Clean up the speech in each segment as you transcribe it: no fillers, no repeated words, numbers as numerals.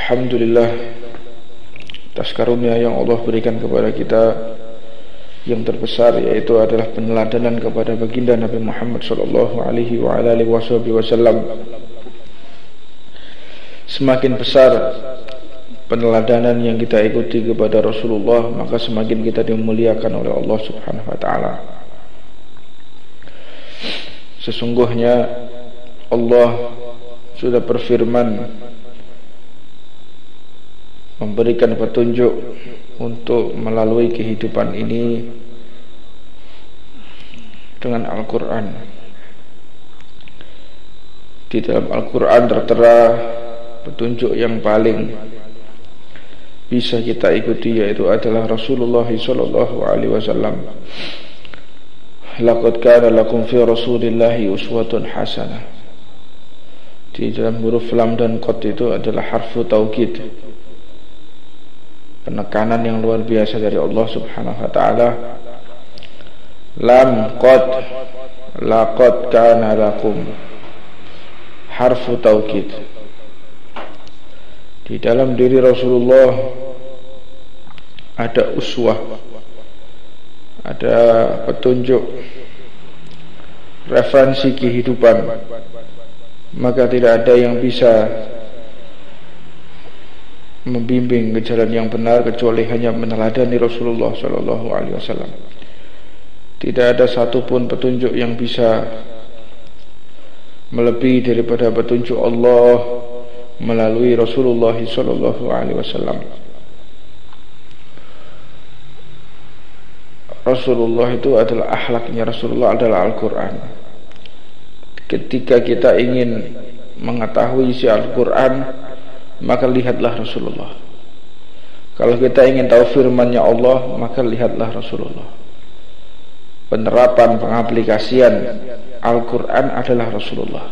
Alhamdulillah atas karunia yang Allah berikan kepada kita yang terbesar, yaitu adalah peneladanan kepada baginda Nabi Muhammad sallallahu alaihi wa alihi wasallam. Semakin besar peneladanan yang kita ikuti kepada Rasulullah, maka semakin kita dimuliakan oleh Allah Subhanahu wa taala. Sesungguhnya Allah sudah berfirman memberikan petunjuk untuk melalui kehidupan ini dengan Al-Quran. Di dalam Al-Quran tertera petunjuk yang paling bisa kita ikuti, yaitu adalah Rasulullah sallallahu alaihi wasallam. Laqad kana lakum fi Rasulillahi uswatun hasanah. Di dalam huruf lam dan qad itu adalah harfu taukid, penekanan yang luar biasa dari Allah Subhanahu wa taala. Lam qad, laqad kana lakum, harfu taukid. Di dalam diri Rasulullah ada uswah, ada petunjuk, referensi kehidupan. Maka tidak ada yang bisa membimbing ke jalan yang benar kecuali hanya meneladani Rasulullah sallallahu alaihi wasallam. Tidak ada satupun petunjuk yang bisa melebihi daripada petunjuk Allah melalui Rasulullah sallallahu alaihi wasallam. Rasulullah itu adalah akhlaknya, Rasulullah adalah Al-Quran. Ketika kita ingin mengetahui isi Al-Quran, maka lihatlah Rasulullah. Kalau kita ingin tahu firman-Nya Allah, maka lihatlah Rasulullah. Penerapan, pengaplikasian Al-Quran adalah Rasulullah.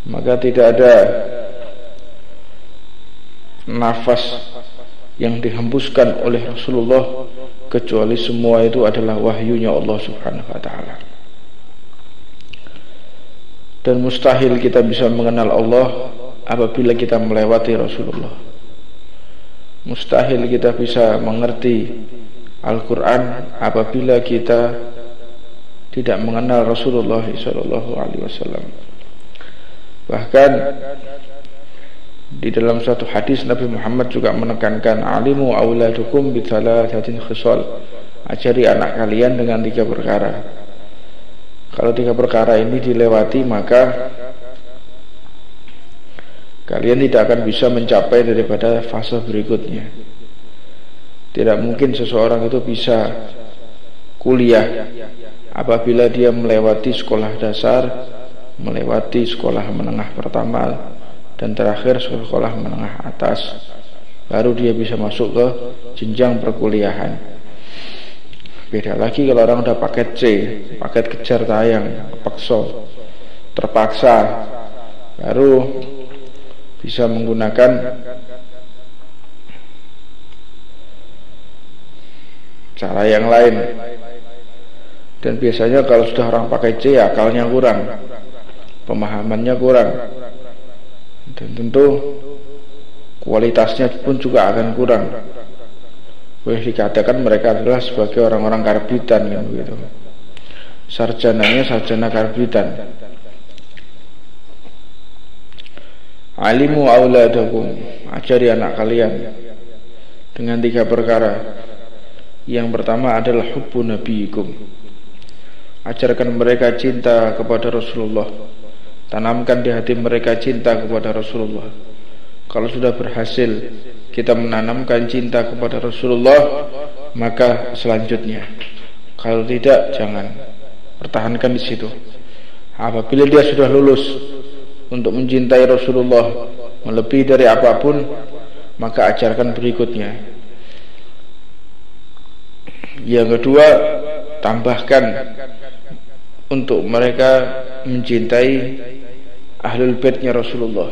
Maka tidak ada nafas yang dihembuskan oleh Rasulullah kecuali semua itu adalah wahyunya Allah Subhanahu wa ta'ala. Dan mustahil kita bisa mengenal Allah apabila kita melewati Rasulullah. Mustahil kita bisa mengerti Al-Quran apabila kita tidak mengenal Rasulullah sallallahu alaihi wasallam. Bahkan di dalam satu hadis Nabi Muhammad juga menekankan, alimu auladukum bithalathatin khisal, ajari anak kalian dengan 3 perkara. Kalau 3 perkara ini dilewati, maka kalian tidak akan bisa mencapai daripada fase berikutnya. Tidak mungkin seseorang itu bisa kuliah apabila dia melewati sekolah dasar, melewati sekolah menengah pertama, dan terakhir sekolah menengah atas, baru dia bisa masuk ke jenjang perkuliahan. Beda lagi kalau orang udah paket C, paket kejar tayang, terpaksa, baru bisa menggunakan cara yang lain. Dan biasanya kalau sudah orang pakai C, akalnya kurang, pemahamannya kurang, dan tentu kualitasnya pun juga akan kurang. Boleh dikatakan mereka adalah sebagai orang-orang karbitan, kan begitu. Sarjananya sarjana karbitan. Alimu auladakum, ajari anak kalian dengan 3 perkara. Yang pertama adalah hubbu nabiyikum, ajarkan mereka cinta kepada Rasulullah. Tanamkan di hati mereka cinta kepada Rasulullah. Kalau sudah berhasil kita menanamkan cinta kepada Rasulullah, maka selanjutnya, kalau tidak, jangan, pertahankan di situ. Apabila dia sudah lulus untuk mencintai Rasulullah melebihi dari apapun, maka ajarkan berikutnya. Yang kedua, tambahkan untuk mereka mencintai Ahlul Baitnya Rasulullah.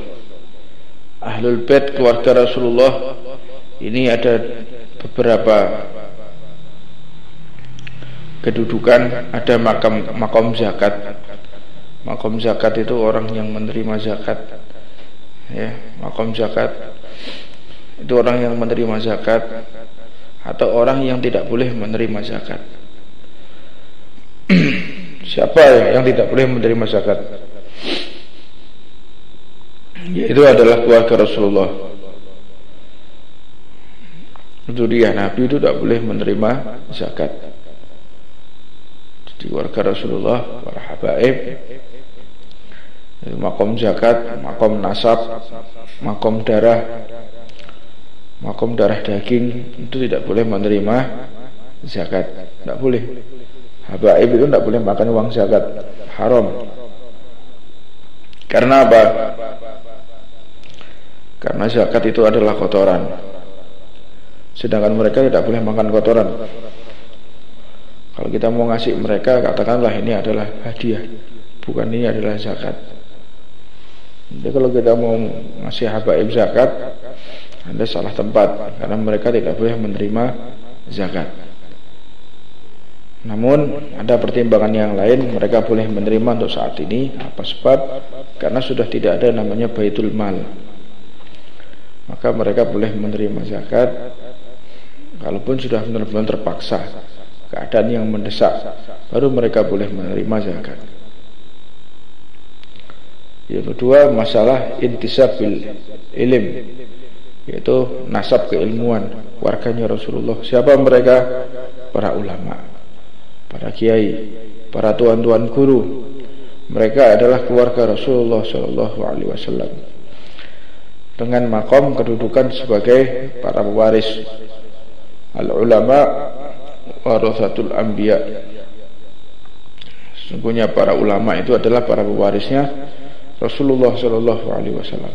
Ahlul Bait, keluarga Rasulullah, ini ada beberapa kedudukan. Ada makom zakat. Makom zakat itu orang yang menerima zakat. ya, makom zakat itu orang yang menerima zakat atau orang yang tidak boleh menerima zakat. Siapa yang tidak boleh menerima zakat? Yaitu adalah keluarga Rasulullah. Zuriyah Nabi itu tidak boleh menerima zakat. Jadi keluarga Rasulullah, para habaib, makom zakat, makom nasab, makom darah daging itu tidak boleh menerima zakat. Tidak boleh. Habaib itu tidak boleh makan uang zakat, haram. Karena apa? Karena zakat itu adalah kotoran, sedangkan mereka tidak boleh makan kotoran. Kalau kita mau ngasih mereka, katakanlah ini adalah hadiah, bukan ini adalah zakat. Jadi kalau kita mau ngasih habaib zakat, Anda salah tempat, karena mereka tidak boleh menerima zakat. Namun ada pertimbangan yang lain, mereka boleh menerima untuk saat ini. Apa sebab? Karena sudah tidak ada namanya baitul mal, maka mereka boleh menerima zakat. Kalaupun sudah benar-benar terpaksa, keadaan yang mendesak, baru mereka boleh menerima zakat. Yang kedua, masalah intisabil ilm, yaitu nasab keilmuan warganya Rasulullah. Siapa mereka? Para ulama, para kiai, para tuan-tuan guru. Mereka adalah keluarga Rasulullah SAW dengan makom kedudukan sebagai para pewaris. Al-ulama warathatul anbiya. Sesungguhnya para ulama itu adalah para pewarisnya Rasulullah SAW.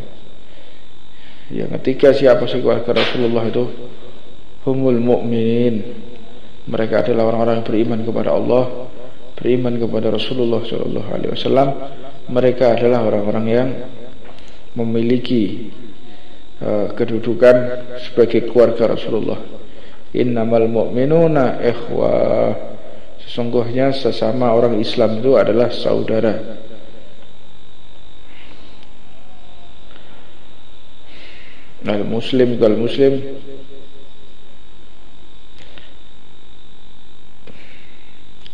Yang ketiga, siapa sih keluarga Rasulullah itu? Humul mu'minin. Mereka adalah orang-orang yang beriman kepada Allah, beriman kepada Rasulullah SAW. Mereka adalah orang-orang yang memiliki kedudukan sebagai keluarga Rasulullah. Innamal mu'minuna ikhwah. Sesungguhnya sesama orang Islam itu adalah saudara. Al-muslim kal muslim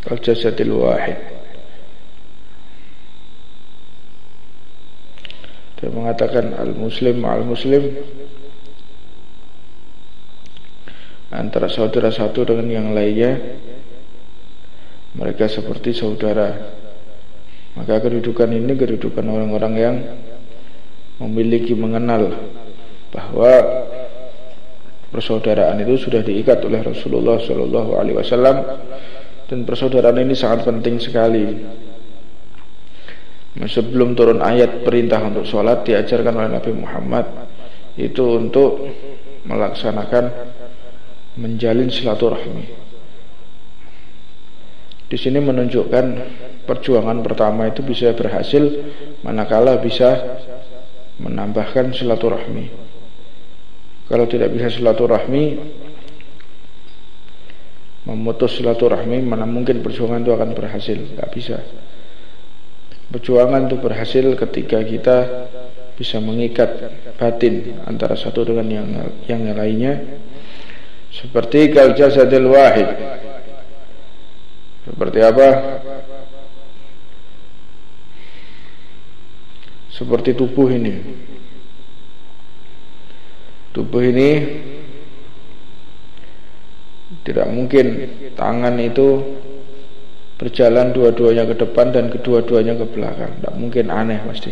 kal jasadil wahid. Dia mengatakan al-muslim ma'al-muslim, antara saudara satu dengan yang lainnya mereka seperti saudara. Maka kedudukan ini kedudukan orang-orang yang memiliki, mengenal bahwa persaudaraan itu sudah diikat oleh Rasulullah SAW, dan persaudaraan ini sangat penting sekali. Sebelum turun ayat perintah untuk sholat, diajarkan oleh Nabi Muhammad itu untuk melaksanakan, menjalin silaturahmi. Di sini menunjukkan perjuangan pertama itu bisa berhasil manakala bisa menambahkan silaturahmi. Kalau tidak bisa silaturahmi, memutus silaturahmi, mana mungkin perjuangan itu akan berhasil? Tidak bisa. Perjuangan itu berhasil ketika kita bisa mengikat batin antara satu dengan yang lainnya, seperti kal jasadil wahid. Seperti apa? Seperti tubuh ini. Tubuh ini tidak mungkin tangan itu berjalan dua-duanya ke depan dan kedua-duanya ke belakang. Tidak mungkin, aneh pasti.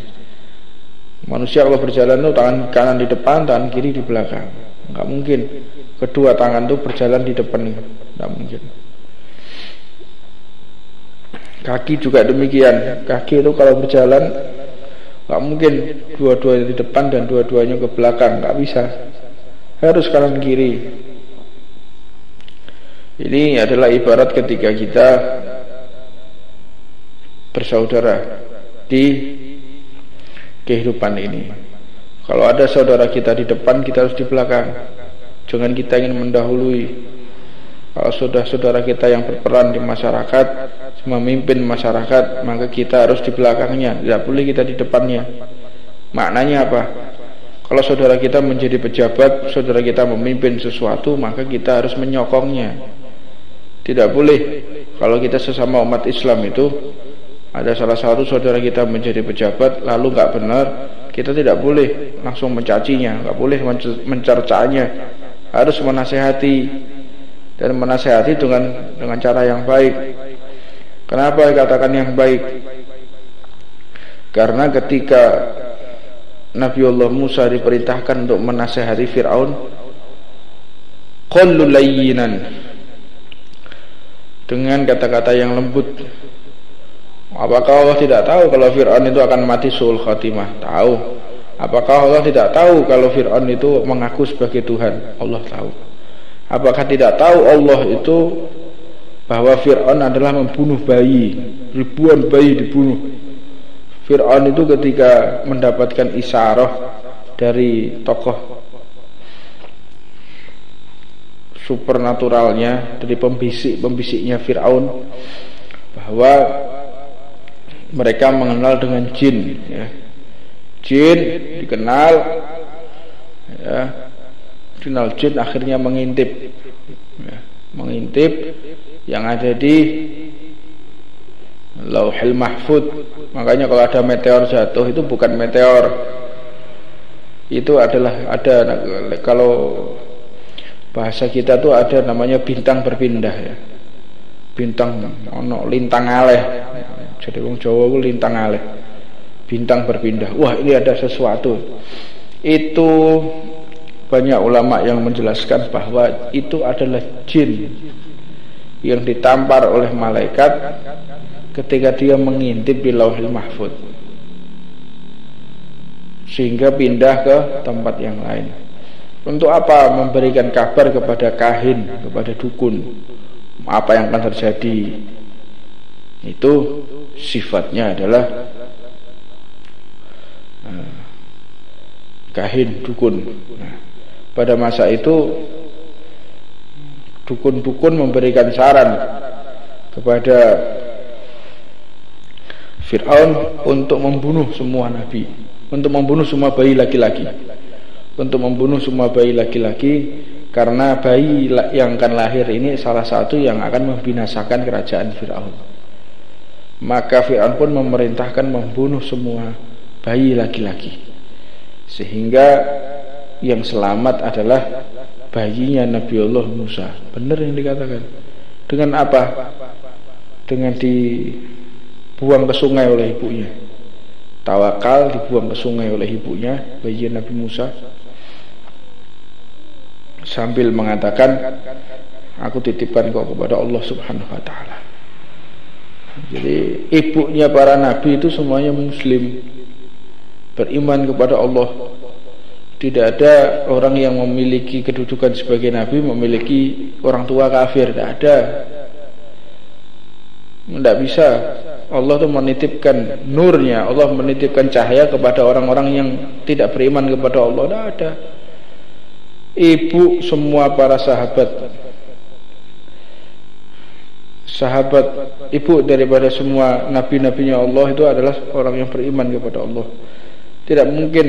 Manusia kalau berjalan itu tangan kanan di depan, tangan kiri di belakang. Enggak mungkin kedua tangan itu berjalan di depan. Tidak mungkin. Kaki juga demikian. Kaki itu kalau berjalan enggak mungkin dua-duanya di depan dan dua-duanya ke belakang. Enggak bisa. Harus kanan kiri. Ini adalah ibarat ketika kita bersaudara di kehidupan ini. Kalau ada saudara kita di depan, kita harus di belakang. Jangan kita ingin mendahului. Kalau saudara kita yang berperan di masyarakat, memimpin masyarakat, maka kita harus di belakangnya. Tidak boleh kita di depannya. Maknanya apa? Kalau saudara kita menjadi pejabat, saudara kita memimpin sesuatu, maka kita harus menyokongnya. Tidak boleh kalau kita sesama umat Islam itu ada salah satu saudara kita menjadi pejabat lalu nggak benar, kita tidak boleh langsung mencacinya, nggak boleh mencercanya, harus menasehati, dan menasehati dengan cara yang baik. Kenapa dikatakan yang baik? Karena ketika Nabiullah Musa diperintahkan untuk menasehati Fir'aun, qul layyinan, dengan kata-kata yang lembut. Apakah Allah tidak tahu kalau Fir'aun itu akan mati su'ul khatimah? Tahu. Apakah Allah tidak tahu kalau Fir'aun itu mengaku sebagai Tuhan? Allah tahu. Apakah tidak tahu Allah itu bahwa Fir'aun adalah membunuh bayi, ribuan bayi dibunuh? Fir'aun itu ketika mendapatkan isyarah dari tokoh supernaturalnya, dari pembisik-pembisiknya Fir'aun, bahwa mereka mengenal dengan jin, ya. Jin dikenal, ya. Dikenal jin, akhirnya mengintip, ya. Mengintip yang ada di Lauhil Mahfud. Makanya kalau ada meteor jatuh itu bukan meteor, itu adalah kalau bahasa kita tuh ada namanya bintang berpindah, ya. Bintang ono lintang aleh. Jadi wong Jawa ku lintang aleh. Bintang berpindah. Wah, ini ada sesuatu. Itu banyak ulama yang menjelaskan bahwa itu adalah jin yang ditampar oleh malaikat ketika dia mengintip di Lauhil Mahfud, sehingga pindah ke tempat yang lain. Untuk apa? Memberikan kabar kepada kahin, kepada dukun, apa yang akan terjadi. Itu sifatnya adalah kahin, dukun. Nah, pada masa itu dukun-dukun memberikan saran kepada Fir'aun untuk membunuh semua nabi, untuk membunuh semua bayi laki-laki, untuk membunuh semua bayi laki-laki, karena bayi yang akan lahir ini salah satu yang akan membinasakan kerajaan Fir'aun. Maka Fir'aun pun memerintahkan membunuh semua bayi laki-laki, sehingga yang selamat adalah bayinya Nabiullah Musa. Benar yang dikatakan. Dengan apa? Dengan dibuang ke sungai oleh ibunya. Tawakal dibuang ke sungai oleh ibunya, bayi Nabi Musa, sambil mengatakan, aku titipkan kau kepada Allah Subhanahu wa ta'ala. Jadi ibunya para nabi itu semuanya muslim, beriman kepada Allah. Tidak ada orang yang memiliki kedudukan sebagai nabi memiliki orang tua kafir, tidak ada. Tidak bisa. Allah itu menitipkan nurnya, Allah menitipkan cahaya kepada orang-orang yang tidak beriman kepada Allah. Tidak ada. Ibu semua para sahabat ibu daripada semua nabi-nabinya Allah itu adalah orang yang beriman kepada Allah. Tidak mungkin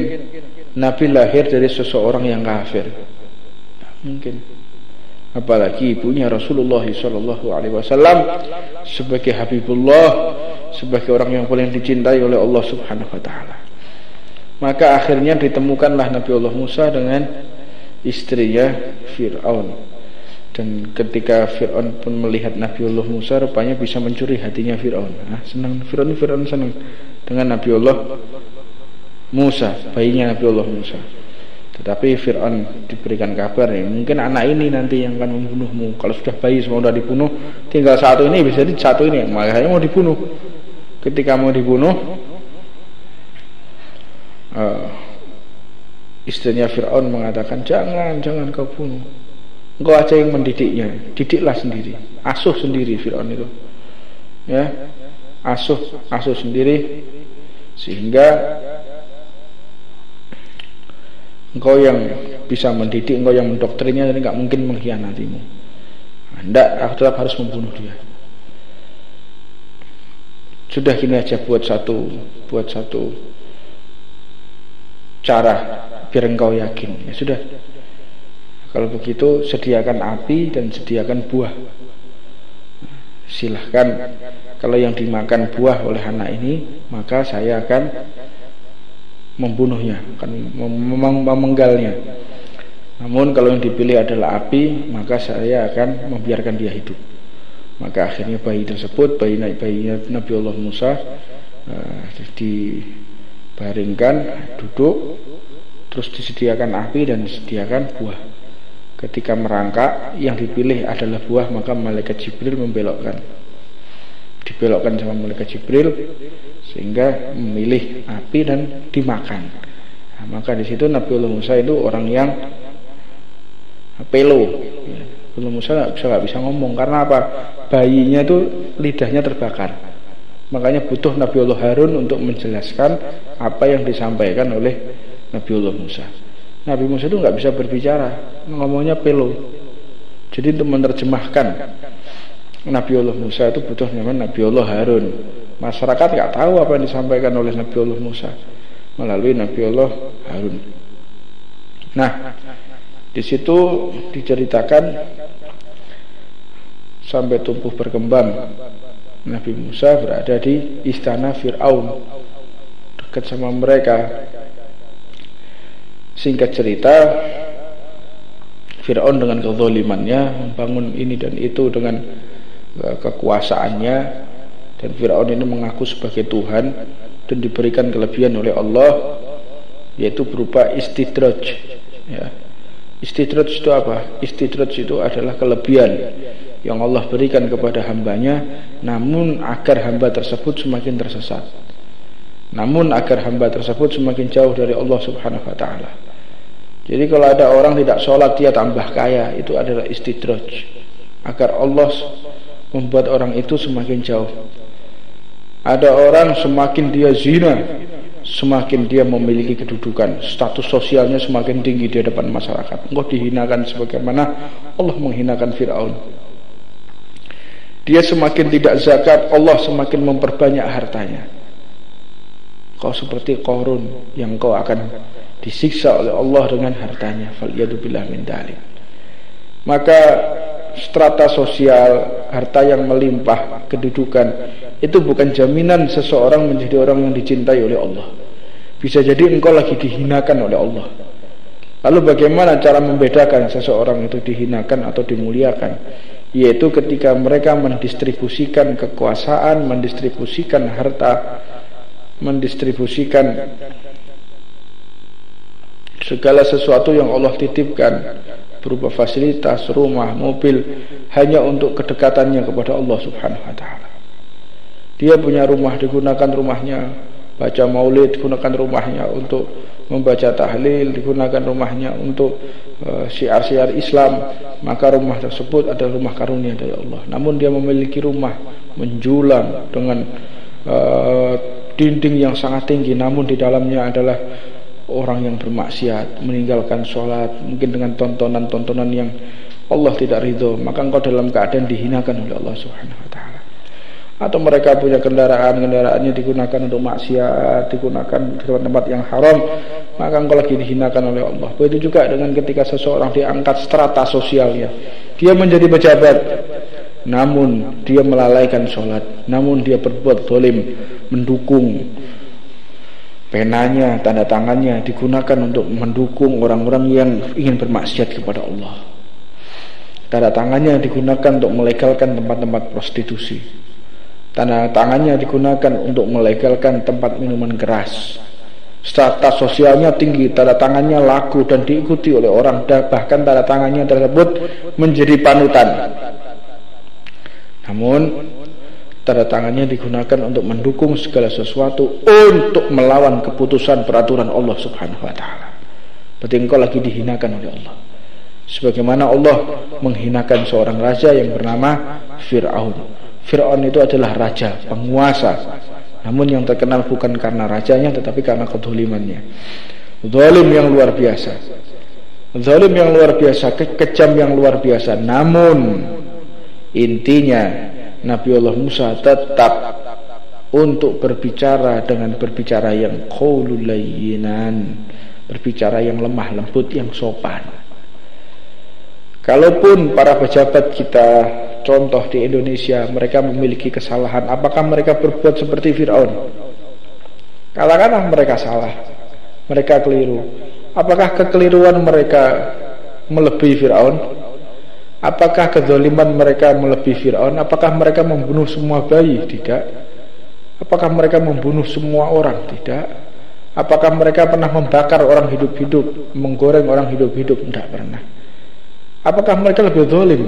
nabi lahir dari seseorang yang kafir, tidak mungkin. Apalagi ibunya Rasulullah SAW sebagai Habibullah, sebagai orang yang paling dicintai oleh Allah Subhanahu wa ta'ala. Maka akhirnya ditemukanlah Nabi Allah Musa dengan istrinya Fir'aun. Dan ketika Fir'aun pun melihat Nabi Allah Musa, rupanya bisa mencuri hatinya Fir'aun. Senang Fir'aun senang dengan Nabi Allah Musa, bayinya Nabi Allah Musa. Tetapi Fir'aun diberikan kabar, mungkin anak ini nanti yang akan membunuhmu. Kalau sudah bayi semua sudah dibunuh, tinggal satu ini, bisa jadi satu ini, makanya mau dibunuh. Ketika mau dibunuh, istrinya Fir'aun mengatakan, jangan kau bunuh, engkau aja yang mendidiknya, didiklah sendiri, asuh sendiri Fir'aun itu, ya, asuh sendiri, sehingga engkau yang bisa mendidik, engkau yang mendoktrinnya, jadi nggak mungkin mengkhianatimu. Tidak, aku tetap harus membunuh dia. Sudah, gini aja, buat satu cara biar engkau yakin. Ya sudah, kalau begitu sediakan api dan sediakan buah. Silahkan, kalau yang dimakan buah oleh anak ini, maka saya akan membunuhnya, akan memenggalnya. Namun kalau yang dipilih adalah api, maka saya akan membiarkan dia hidup. Maka akhirnya bayi tersebut, bayi Nabi Allah Musa, dibaringkan, duduk, terus disediakan api dan disediakan buah. Ketika merangkak, yang dipilih adalah buah, maka malaikat Jibril dibelokkan sama malaikat Jibril sehingga memilih api dan dimakan. Nah, maka di situ Nabi Allah Musa itu orang yang pelo. Nabi Musa nggak bisa ngomong karena apa? Bayinya itu lidahnya terbakar. Makanya butuh Nabi Allah Harun untuk menjelaskan apa yang disampaikan oleh Nabi Allah Musa. Nabi Musa itu nggak bisa berbicara, ngomongnya pelo. Jadi untuk menerjemahkan Nabi Allah Musa itu butuh namanya Nabi Allah Harun. Masyarakat nggak tahu apa yang disampaikan oleh Nabi Allah Musa melalui Nabi Allah Harun. Nah, di situ diceritakan sampai tumbuh berkembang Nabi Musa berada di istana Fir'aun, dekat sama mereka. Singkat cerita, Fir'aun dengan kezalimannya membangun ini dan itu dengan kekuasaannya, dan Fir'aun ini mengaku sebagai Tuhan dan diberikan kelebihan oleh Allah, yaitu berupa istidraj. Ya. Istidraj itu apa? Istidraj itu adalah kelebihan yang Allah berikan kepada hambanya, namun agar hamba tersebut semakin tersesat, namun agar hamba tersebut semakin jauh dari Allah Subhanahu wa ta'ala. Jadi kalau ada orang tidak sholat dia tambah kaya, itu adalah istidraj, agar Allah membuat orang itu semakin jauh. Ada orang semakin dia zina, semakin dia memiliki kedudukan, status sosialnya semakin tinggi di hadapan masyarakat. Engkau dihinakan sebagaimana Allah menghinakan Fir'aun. Dia semakin tidak zakat, Allah semakin memperbanyak hartanya. Kau seperti Qarun yang kau akan disiksa oleh Allah dengan hartanya. Faliyadzubillah min dzalik. Maka strata sosial, harta yang melimpah, kedudukan, itu bukan jaminan seseorang menjadi orang yang dicintai oleh Allah. Bisa jadi engkau lagi dihinakan oleh Allah. Lalu bagaimana cara membedakan seseorang itu dihinakan atau dimuliakan? Yaitu ketika mereka mendistribusikan kekuasaan, mendistribusikan harta, mendistribusikan segala sesuatu yang Allah titipkan berupa fasilitas, rumah, mobil, hanya untuk kedekatannya kepada Allah Subhanahu wa ta'ala. Dia punya rumah, digunakan rumahnya baca maulid, digunakan rumahnya untuk membaca tahlil, digunakan rumahnya untuk syiar-syiar Islam, maka rumah tersebut adalah rumah karunia dari Allah. Namun dia memiliki rumah menjulang dengan dinding yang sangat tinggi, namun di dalamnya adalah orang yang bermaksiat, meninggalkan sholat, mungkin dengan tontonan-tontonan yang Allah tidak ridho, maka engkau dalam keadaan dihinakan oleh Allah Subhanahu wa ta'ala. Atau mereka punya kendaraannya digunakan untuk maksiat, digunakan di tempat-tempat yang haram, maka engkau lagi dihinakan oleh Allah. Begitu juga dengan ketika seseorang diangkat strata sosialnya, dia menjadi pejabat, namun dia melalaikan sholat, namun dia berbuat zalim, mendukung, penanya, tanda tangannya digunakan untuk mendukung orang-orang yang ingin bermaksiat kepada Allah. Tanda tangannya digunakan untuk melegalkan tempat-tempat prostitusi. Tanda tangannya digunakan untuk melegalkan tempat minuman keras. Strata sosialnya tinggi, tanda tangannya laku dan diikuti oleh orang, bahkan tanda tangannya tersebut menjadi panutan. Namun tanda tangannya digunakan untuk mendukung segala sesuatu untuk melawan keputusan peraturan Allah Subhanahu wa ta'ala. Berarti engkau lagi dihinakan oleh Allah, sebagaimana Allah menghinakan seorang raja yang bernama Fir'aun. Fir'aun itu adalah raja, penguasa, namun yang terkenal bukan karena rajanya, tetapi karena kedzalimannya. Zalim yang luar biasa, zalim yang luar biasa, kejam yang luar biasa. Namun intinya Nabi Allah Musa tetap untuk berbicara dengan berbicara yang qaulul layyinan, berbicara yang lemah lembut, yang sopan. Kalaupun para pejabat kita, contoh di Indonesia, mereka memiliki kesalahan, apakah mereka berbuat seperti Fir'aun? Katakanlah mereka salah, mereka keliru. Apakah kekeliruan mereka melebihi Fir'aun? Apakah kezaliman mereka melebihi Fir'aun? Apakah mereka membunuh semua bayi? Tidak. Apakah mereka membunuh semua orang? Tidak. Apakah mereka pernah membakar orang hidup-hidup, menggoreng orang hidup-hidup? Tidak pernah. Apakah mereka lebih zalim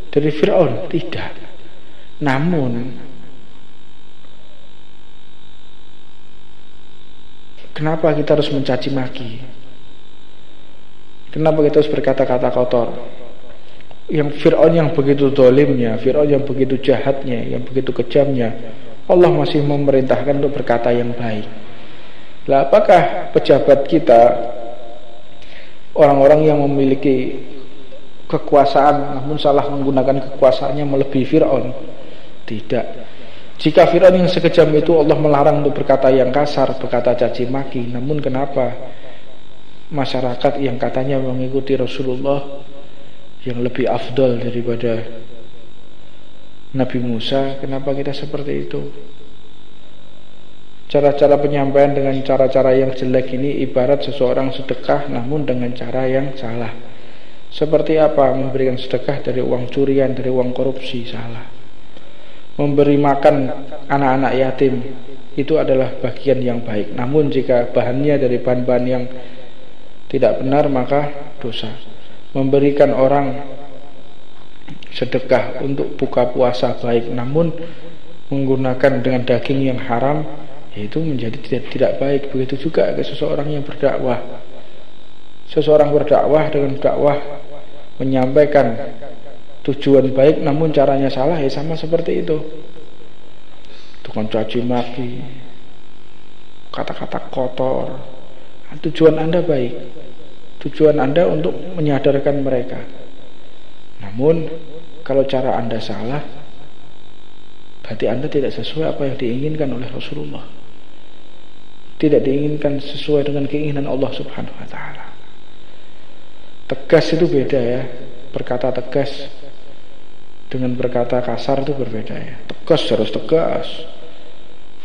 dari Fir'aun? Tidak. Namun kenapa kita harus mencaci maki? Kenapa kita harus berkata-kata kotor? Yang Fir'aun yang begitu zalimnya, Fir'aun yang begitu jahatnya, yang begitu kejamnya, Allah masih memerintahkan untuk berkata yang baik. Lah, apakah pejabat kita, orang-orang yang memiliki kekuasaan namun salah menggunakan kekuasaannya melebihi Fir'aun? Tidak. Jika Fir'aun yang sekejam itu Allah melarang untuk berkata yang kasar, berkata caci maki, namun kenapa masyarakat yang katanya mengikuti Rasulullah yang lebih afdal daripada Nabi Musa, kenapa kita seperti itu? Cara-cara penyampaian dengan cara-cara yang jelek ini ibarat seseorang sedekah namun dengan cara yang salah. Seperti apa? Memberikan sedekah dari uang curian, dari uang korupsi, salah. Memberi makan anak-anak yatim, itu adalah bagian yang baik. Namun jika bahannya dari bahan-bahan yang tidak benar, maka dosa. Memberikan orang sedekah untuk buka puasa baik, namun menggunakan dengan daging yang haram, itu menjadi tidak baik. Begitu juga ke seseorang yang berdakwah. Seseorang berdakwah dengan dakwah menyampaikan tujuan baik namun caranya salah, ya sama seperti itu. Tukang caci maki, kata-kata kotor. Tujuan Anda baik, tujuan Anda untuk menyadarkan mereka. Namun kalau cara Anda salah, berarti Anda tidak sesuai apa yang diinginkan oleh Rasulullah, tidak diinginkan sesuai dengan keinginan Allah Subhanahu wa ta'ala. Tegas itu beda ya. Berkata tegas dengan berkata kasar itu berbeda ya. Tegas harus tegas.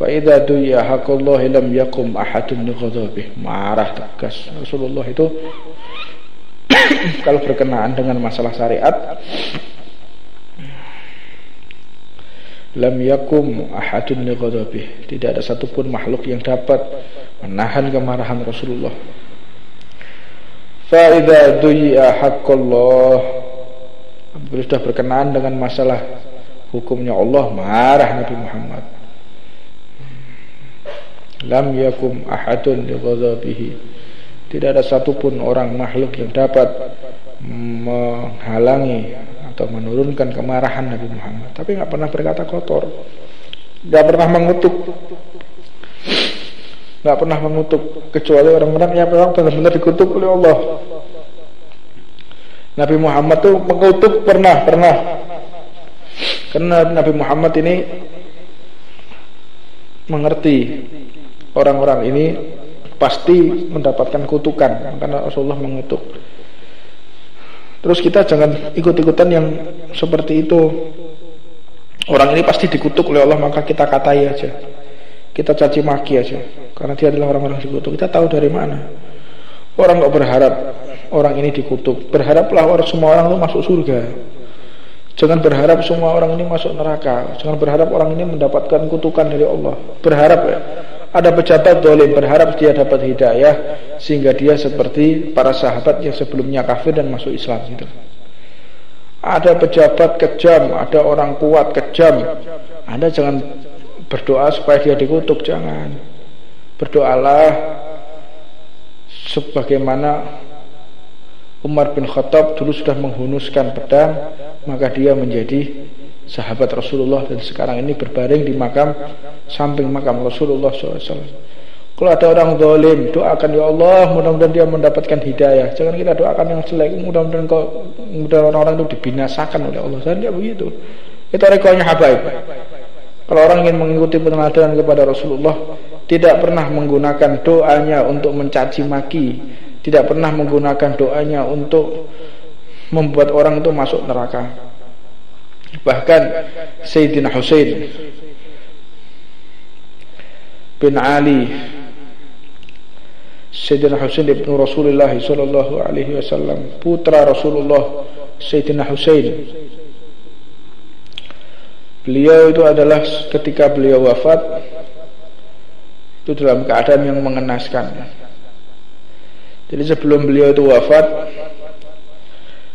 Fa idza duya haqqallahi lam yakum ahadun lighadabih. Marah tegas. Rasulullah itu kalau berkenaan dengan masalah syariat, lam yakum ahadun lighadabih. Tidak ada satupun makhluk yang dapat menahan kemarahan Rasulullah. Fa idza duya haqqallah, bila sudah berkenaan dengan masalah hukumnya Allah, marah Nabi Muhammad. Lam yakum ahadun lighadabihi. Tidak ada satupun orang makhluk yang dapat menghalangi atau menurunkan kemarahan Nabi Muhammad. Tapi nggak pernah berkata kotor, nggak pernah mengutuk, nggak pernah mengutuk, kecuali orang-orang yang memang benar-benar dikutuk oleh Allah. Nabi Muhammad tuh mengutuk pernah. Karena Nabi Muhammad ini mengerti orang-orang ini pasti mendapatkan kutukan, karena Rasulullah mengutuk. Terus kita jangan ikut-ikutan yang seperti itu. Orang ini pasti dikutuk oleh Allah, maka kita katai aja, kita caci maki aja, karena dia adalah orang-orang dikutuk. Kita tahu dari mana. Orang kok berharap orang ini dikutuk. Berharaplah semua orang itu masuk surga. Jangan berharap semua orang ini masuk neraka. Jangan berharap orang ini mendapatkan kutukan dari Allah. Berharap ya, ada pejabat zalim, berharap dia dapat hidayah sehingga dia seperti para sahabat yang sebelumnya kafir dan masuk Islam gitu. Ada pejabat kejam, ada orang kuat kejam, Anda jangan berdoa supaya dia dikutuk, jangan. Berdoalah sebagaimana Umar bin Khattab dulu sudah menghunuskan pedang, maka dia menjadi sahabat Rasulullah dan sekarang ini berbaring di makam, samping makam Rasulullah SAW. Kalau ada orang zalim, doakan, ya Allah mudah-mudahan dia mendapatkan hidayah. Jangan kita doakan yang jelek, mudah-mudahan orang-orang itu dibinasakan oleh Allah. Jangan dia begitu. Itu rekonya habaib. Kalau orang ingin mengikuti peneladaan kepada Rasulullah, tidak pernah menggunakan doanya untuk mencaci maki, tidak pernah menggunakan doanya untuk membuat orang itu masuk neraka. Bahkan Sayyidina Husain bin Ali, Sayyidina Husain ibn Rasulullah sallallahu alaihi wasallam, putra Rasulullah Sayyidina Husain, beliau itu adalah ketika beliau wafat itu dalam keadaan yang mengenaskan. Jadi sebelum beliau itu wafat,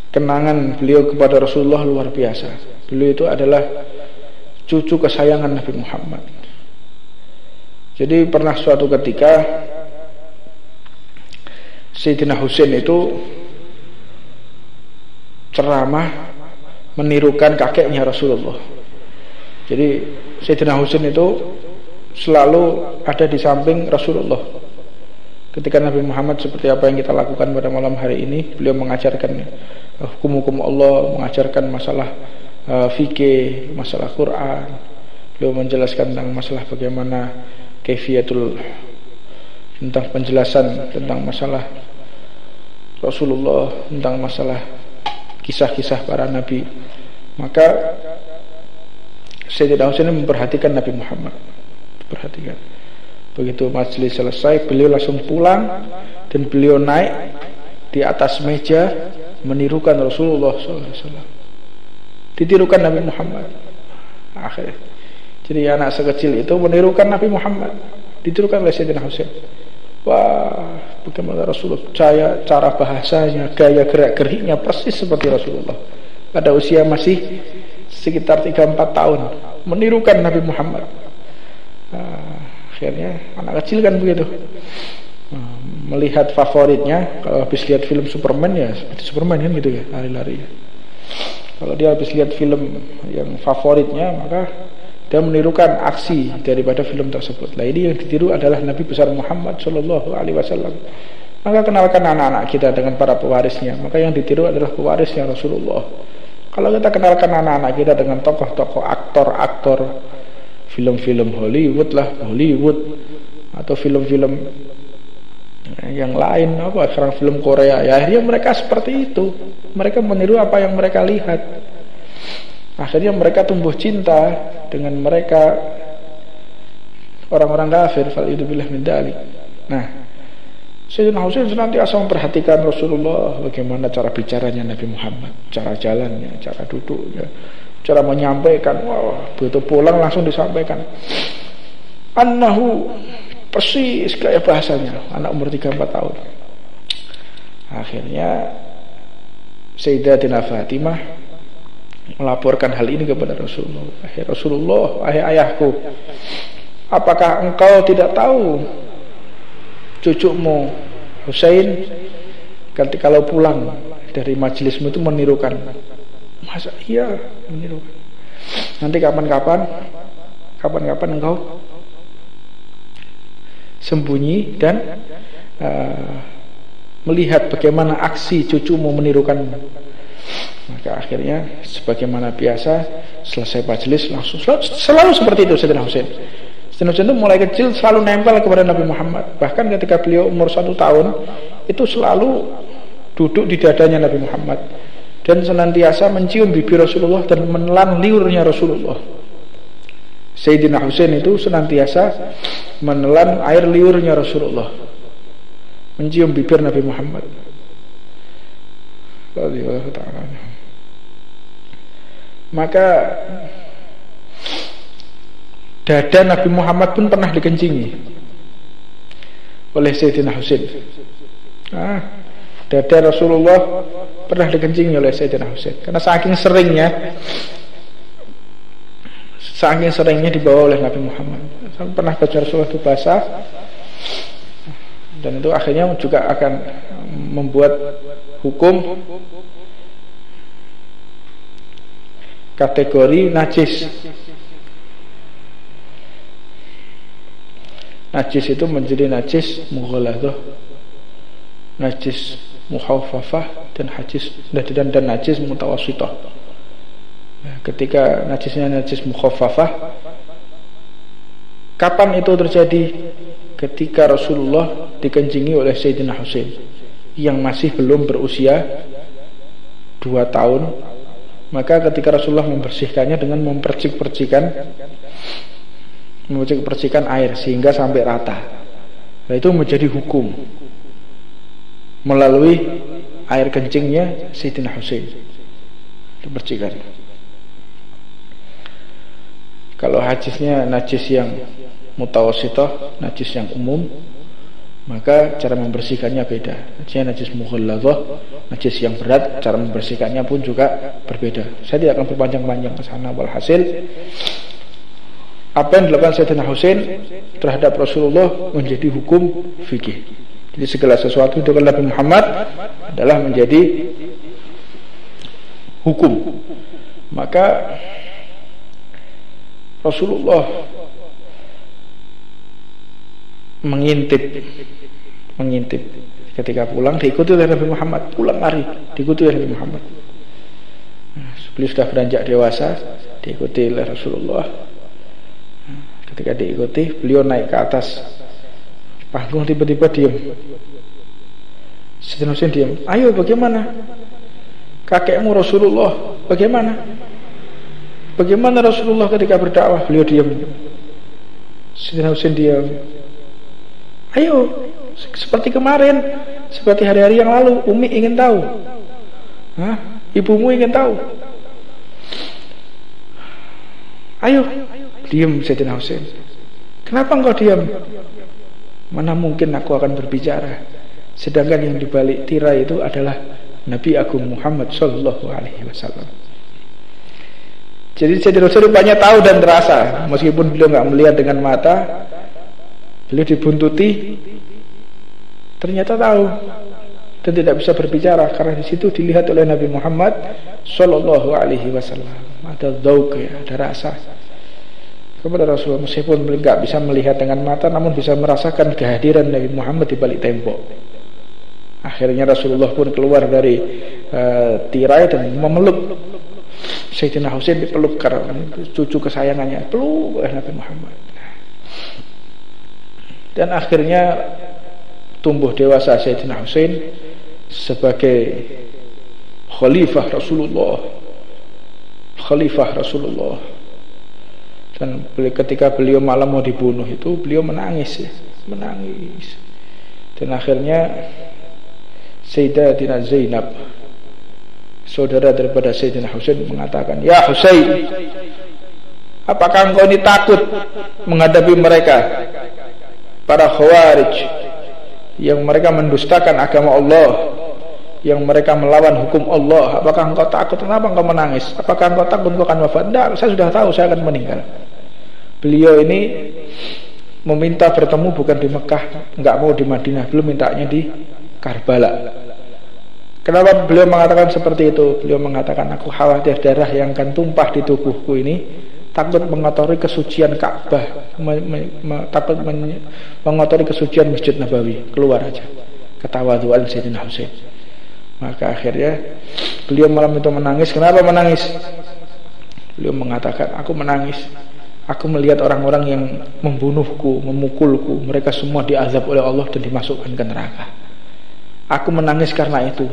kenangan beliau kepada Rasulullah luar biasa. Beliau itu adalah cucu kesayangan Nabi Muhammad. Jadi pernah suatu ketika Sayyidina Husain itu ceramah menirukan kakeknya Rasulullah. Jadi Sayyidina Husain itu selalu ada di samping Rasulullah. Ketika Nabi Muhammad seperti apa yang kita lakukan pada malam hari ini, beliau mengajarkan hukum-hukum Allah, mengajarkan masalah fikih, masalah Quran. Beliau menjelaskan tentang masalah bagaimana kaifiyatul, tentang penjelasan tentang masalah Rasulullah, tentang masalah kisah-kisah para nabi. Maka Sayyidina Husain memperhatikan Nabi Muhammad. Perhatikan. Begitu majelis selesai, beliau langsung pulang dan beliau naik di atas meja menirukan Rasulullah SAW. Ditirukan Nabi Muhammad. Akhirnya, jadi anak sekecil itu menirukan Nabi Muhammad, ditirukan oleh Sayyidina Husain. Wah, bagaimana Rasulullah, cara bahasanya, gaya gerak-geriknya persis seperti Rasulullah. Pada usia masih sekitar 3-4 tahun, menirukan Nabi Muhammad. Akhirnya anak kecil kan begitu, melihat favoritnya. Kalau habis lihat film Superman, ya seperti Superman kan gitu ya, lari-lari ya. Kalau dia habis lihat film yang favoritnya, maka dia menirukan aksi daripada film tersebut. Nah, ini yang ditiru adalah Nabi besar Muhammad Sallallahu Alaihi Wasallam. Maka kenalkan anak-anak kita dengan para pewarisnya. Maka yang ditiru adalah pewarisnya Rasulullah. Kalau kita kenalkan anak-anak kita dengan tokoh-tokoh aktor-aktor film-film Hollywood lah, atau film-film yang lain, apa sekarang film Korea, ya akhirnya mereka seperti itu. Mereka meniru apa yang mereka lihat. Akhirnya mereka tumbuh cinta dengan mereka, orang-orang kafir. Fal'idzubillah min dzalik. Nah, Sayyidina Husain senantiasa memperhatikan Rasulullah, bagaimana cara bicaranya Nabi Muhammad, cara jalannya, cara duduknya, cara menyampaikan. Wah, begitu pulang langsung disampaikan. Annahu, persis kayak bahasanya anak umur 3-4 tahun. Akhirnya Sayyidatina Fatimah melaporkan hal ini kepada Rasulullah. Wahai Rasulullah, wahai ayahku, apakah engkau tidak tahu cucumu Husain kalau pulang dari majelismu itu menirukan? Masa iya menirukan? Nanti kapan-kapan engkau sembunyi dan melihat bagaimana aksi cucumu menirukan. Maka akhirnya sebagaimana biasa selesai majelis langsung selalu seperti itu Sayyidina Husain. Sayyidina Husain itu mulai kecil selalu nempel kepada Nabi Muhammad. Bahkan ketika beliau umur 1 tahun itu selalu duduk di dadanya Nabi Muhammad dan senantiasa mencium bibir Rasulullah dan menelan liurnya Rasulullah. Sayyidina Husain itu senantiasa menelan air liurnya Rasulullah, mencium bibir Nabi Muhammad. Maka dada Nabi Muhammad pun pernah dikencingi oleh Sayyidina Husain. Dada Rasulullah pernah dikencingi oleh Sayyidina Husain karena saking seringnya dibawa oleh Nabi Muhammad. Pernah baca Rasulullah itu basah, dan itu akhirnya juga akan membuat hukum kategori najis. Najis itu menjadi najis mughaladhah, najis mukhafafah, dan najis mutawassithah. Ketika najisnya najis mukhafafah, Kapan itu terjadi? Ketika Rasulullah dikencingi oleh Sayyidina Husain yang masih belum berusia 2 tahun. Maka ketika Rasulullah membersihkannya dengan memercik-percikan air sehingga sampai rata. Nah, itu menjadi hukum melalui air kencingnya Sayyidina Husain. Itu percikan. Kalau najisnya najis yang mutawassithah, najis yang umum, maka cara membersihkannya beda. Najisnya najis mughalladhah, najis yang berat, cara membersihkannya pun juga berbeda. Saya tidak akan berpanjang-panjang ke sana. Walhasil, apa yang dilakukan Sayyidina Husain terhadap Rasulullah menjadi hukum fikih. Jadi segala sesuatu itu Nabi Muhammad adalah menjadi hukum. Maka Rasulullah mengintip ketika pulang, diikuti oleh Nabi Muhammad. Pulang lari, diikuti oleh Nabi Muhammad. Beliau sudah beranjak dewasa, diikuti oleh Rasulullah. Ketika diikuti, beliau naik ke atas panggung, tiba-tiba diam. Sayyidina Husain diam. Ayo, bagaimana? Kakekmu Rasulullah, bagaimana? Bagaimana Rasulullah ketika berdakwah? Beliau diam. Sayyidina Husain diam. Ayo, seperti kemarin, seperti hari-hari yang lalu, Umi ingin tahu. Ibumu ingin tahu. Ayo, diam Sayyidina Husain. Kenapa engkau diam? Mana mungkin aku akan berbicara, sedangkan yang dibalik tirai itu adalah Nabi Agung Muhammad Sallallahu Alaihi Wasallam. Jadi Sayyidina Husain rupanya tahu dan terasa, meskipun beliau nggak melihat dengan mata. Beliau dibuntuti, ternyata tahu dan tidak bisa berbicara karena di situ dilihat oleh Nabi Muhammad Sallallahu Alaihi Wasallam. Ada dzauq, ya, ada rasa kepada Rasulullah, meskipun beliau nggak bisa melihat dengan mata, namun bisa merasakan kehadiran Nabi Muhammad di balik tembok. Akhirnya Rasulullah pun keluar dari tirai dan memeluk Sayyidina Husain, dipeluk karena cucu kesayangannya, peluk oleh Nabi Muhammad. Dan akhirnya tumbuh dewasa Sayyidina Husain sebagai khalifah Rasulullah. Dan ketika beliau malam mau dibunuh itu, beliau menangis. Dan akhirnya Sayyidatina Zainab, saudara daripada Sayyidina Husain, mengatakan, "Ya Husain, apakah engkau ini takut menghadapi mereka, para Khawarij yang mereka mendustakan agama Allah, yang mereka melawan hukum Allah? Apakah engkau takut? Kenapa engkau menangis? Apakah engkau takut engkau akan wafat?" Tidak, saya sudah tahu saya akan meninggal. Beliau ini meminta bertemu bukan di Mekah, enggak mau di Madinah, belum mintanya di Karbala. Kenapa beliau mengatakan seperti itu? Beliau mengatakan, aku khawatir darah yang akan tumpah di tubuhku ini takut mengotori kesucian Ka'bah, takut mengotori kesucian Masjid Nabawi. Keluar aja ketawaduan Sayyidina Husain. Maka akhirnya beliau malam itu menangis. Kenapa menangis? Beliau mengatakan, aku menangis, aku melihat orang-orang yang membunuhku, memukulku, mereka semua diazab oleh Allah dan dimasukkan ke neraka. Aku menangis karena itu,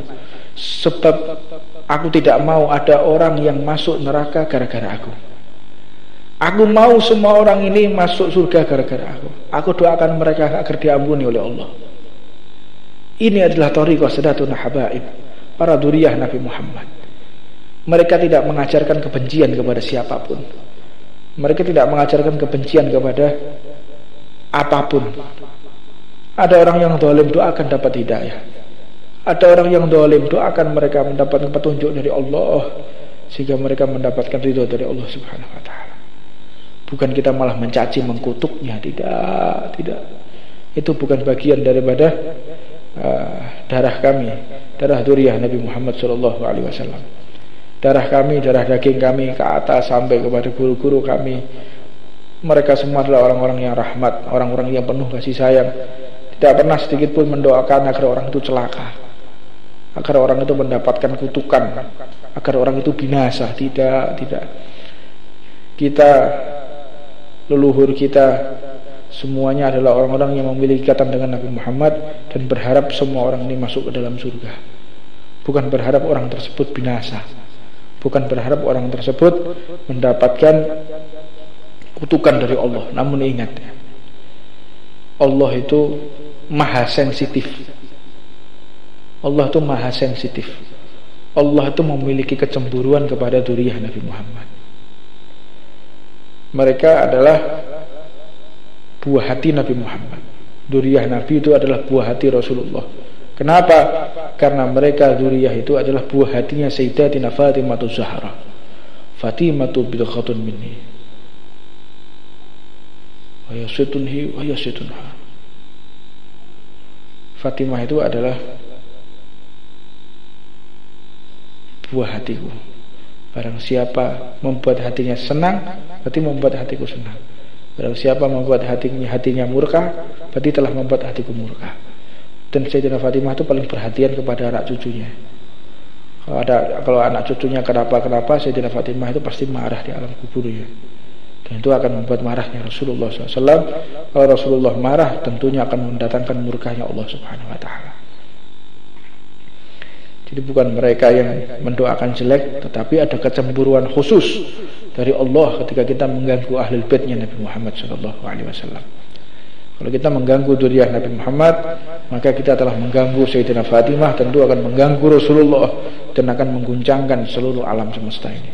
sebab aku tidak mau ada orang yang masuk neraka gara-gara aku. Aku mau semua orang ini masuk surga gara-gara aku. Aku doakan mereka agar diampuni oleh Allah. Ini adalah thariqah Sadatuna Habaib, para dzurriyyah Nabi Muhammad. Mereka tidak mengajarkan kebencian kepada siapapun. Mereka tidak mengajarkan kebencian kepada apapun. Ada orang yang zalim, doakan dapat hidayah. Ada orang yang zalim, doakan mereka mendapatkan petunjuk dari Allah, sehingga mereka mendapatkan ridho dari Allah Subhanahu wa ta'ala. Bukan kita malah mencaci, mengkutuknya. Tidak. Itu bukan bagian daripada darah kami, darah dzurriyyah Nabi Muhammad SAW. Darah kami, darah daging kami ke atas sampai kepada guru-guru kami. Mereka semua adalah orang-orang yang rahmat, orang-orang yang penuh kasih sayang. Tidak pernah sedikit pun mendoakan agar orang itu celaka, agar orang itu mendapatkan kutukan, agar orang itu binasa. Tidak. Kita, leluhur kita, Semuanya adalah orang-orang yang memiliki ikatan dengan Nabi Muhammad dan berharap semua orang ini masuk ke dalam surga. Bukan berharap orang tersebut binasa, bukan berharap orang tersebut mendapatkan kutukan dari Allah. Namun ingat, Allah itu maha sensitif. Allah itu maha sensitif. Allah itu memiliki kecemburuan kepada dzurriyyah Nabi Muhammad. Mereka adalah buah hati Nabi Muhammad. Dzurriyyah Nabi itu adalah buah hati Rasulullah. Kenapa? Karena mereka dzurriyyah itu adalah buah hatinya Sayyidatina Fatimah Zahra. Fatimah bidkhatun minni wa yasitunhi wa yasitunha. Fatimah itu adalah buah hatiku. Barang siapa membuat hatinya senang, berarti membuat hatiku senang. Barang siapa membuat hatinya murka, berarti telah membuat hatiku murka. Dan Sayyidatina Fatimah itu paling perhatian kepada anak cucunya. Kalau anak cucunya kenapa Sayyidatina Fatimah itu pasti marah di alam kubur ya. Dan itu akan membuat marahnya Rasulullah SAW. Kalau Rasulullah marah, tentunya akan mendatangkan murkanya Allah Subhanahu Wa Taala. Jadi bukan mereka yang mendoakan jelek, tetapi ada kecemburuan khusus dari Allah ketika kita mengganggu ahlul baitnya Nabi Muhammad SAW. Kalau kita mengganggu dzurriyyah Nabi Muhammad, maka kita telah mengganggu Sayyidatina Fatimah, tentu akan mengganggu Rasulullah dan akan mengguncangkan seluruh alam semesta ini.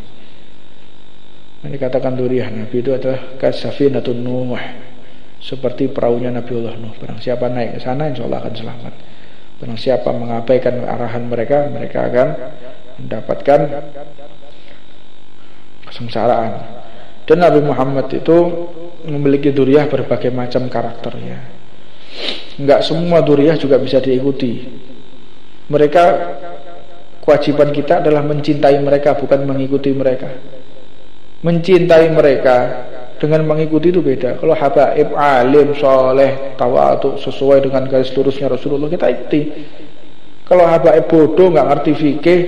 Ini katakan dzurriyyah Nabi itu adalah kasafinatun Nuh, seperti perahunya Nabiullah Nuh. Barang siapa naik ke sana, insya Allah akan selamat. Barang siapa mengabaikan arahan mereka, mereka akan mendapatkan kesengsaraan. Dan Nabi Muhammad itu memiliki dzurriyyah berbagai macam karakternya. Enggak semua dzurriyyah juga bisa diikuti. Mereka, kewajiban kita adalah mencintai mereka, bukan mengikuti mereka. Mencintai mereka dengan mengikuti itu beda. Kalau habaib, alim, soleh, tawadu, sesuai dengan garis lurusnya Rasulullah, kita ikuti. Kalau habaib bodoh, nggak ngerti fikih,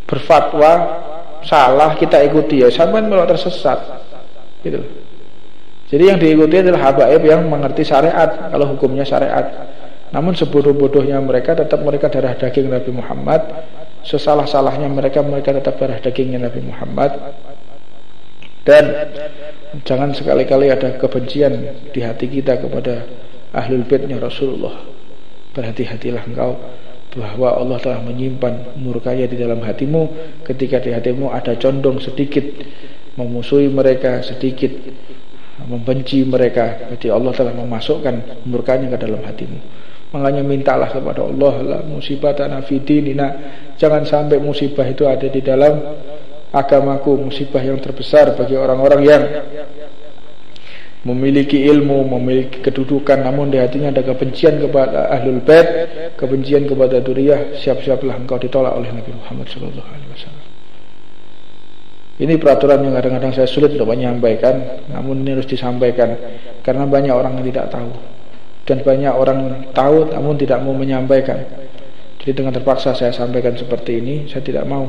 berfatwa salah, kita ikuti ya, sampai malah tersesat gitu. Jadi yang diikuti adalah habaib yang mengerti syariat, kalau hukumnya syariat. Namun sebodoh-bodohnya mereka, tetap mereka darah daging Nabi Muhammad. Sesalah-salahnya mereka tetap darah dagingnya Nabi Muhammad. Dan jangan sekali-kali ada kebencian di hati kita kepada ahlul baitnya Rasulullah. Berhati-hatilah engkau bahwa Allah telah menyimpan murkanya di dalam hatimu. Ketika di hatimu ada condong sedikit memusuhi mereka, sedikit membenci mereka, berarti Allah telah memasukkan murkanya ke dalam hatimu. Makanya mintalah kepada Allah, la musibatana fi dinina, jangan sampai musibah itu ada di dalam agamaku, musibah yang terbesar bagi orang-orang yang memiliki ilmu, memiliki kedudukan, namun di hatinya ada kebencian kepada ahlul bait, kebencian kepada dzurriyyah. Siap-siaplah engkau ditolak oleh Nabi Muhammad SAW. Ini peraturan yang kadang-kadang saya sulit untuk menyampaikan, namun ini harus disampaikan karena banyak orang yang tidak tahu, dan banyak orang tahu namun tidak mau menyampaikan. Jadi dengan terpaksa saya sampaikan seperti ini. Saya tidak mau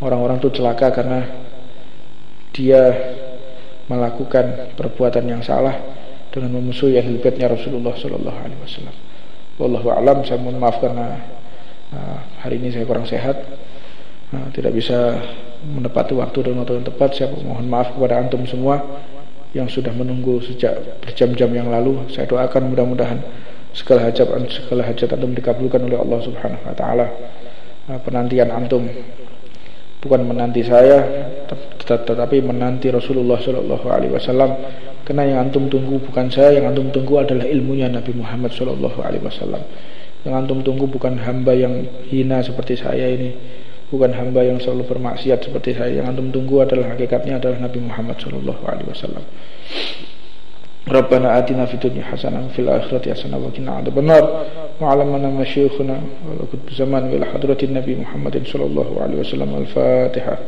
orang-orang itu celaka karena dia melakukan perbuatan yang salah dengan memusuhi ahlul baitnya Rasulullah sallallahu alaihi wasallam. Wallahu a'lam. Saya mohon maaf karena hari ini saya kurang sehat, tidak bisa menepati waktu dan waktu yang tepat. Saya mohon maaf kepada antum semua yang sudah menunggu sejak berjam-jam yang lalu. Saya doakan mudah-mudahan segala hajat antum dikabulkan oleh Allah Subhanahu wa taala. Penantian antum bukan menanti saya, tetapi menanti Rasulullah sallallahu alaihi wasallam. Karena yang antum tunggu bukan saya, yang antum tunggu adalah ilmunya Nabi Muhammad sallallahu alaihi wasallam. Yang antum tunggu bukan hamba yang hina seperti saya ini, bukan hamba yang selalu bermaksiat seperti saya. Yang antum tunggu adalah hakikatnya adalah Nabi Muhammad sallallahu alaihi wasallam. Rabbana atina fid dunya hasanah wa fil akhirati hasanah wa qina adzabannar. Wa 'allamana masyayikhuna wa qutb zaman ila hadratin Nabi Muhammadin sallallahu alaihi wasallam. Al-Fatihah.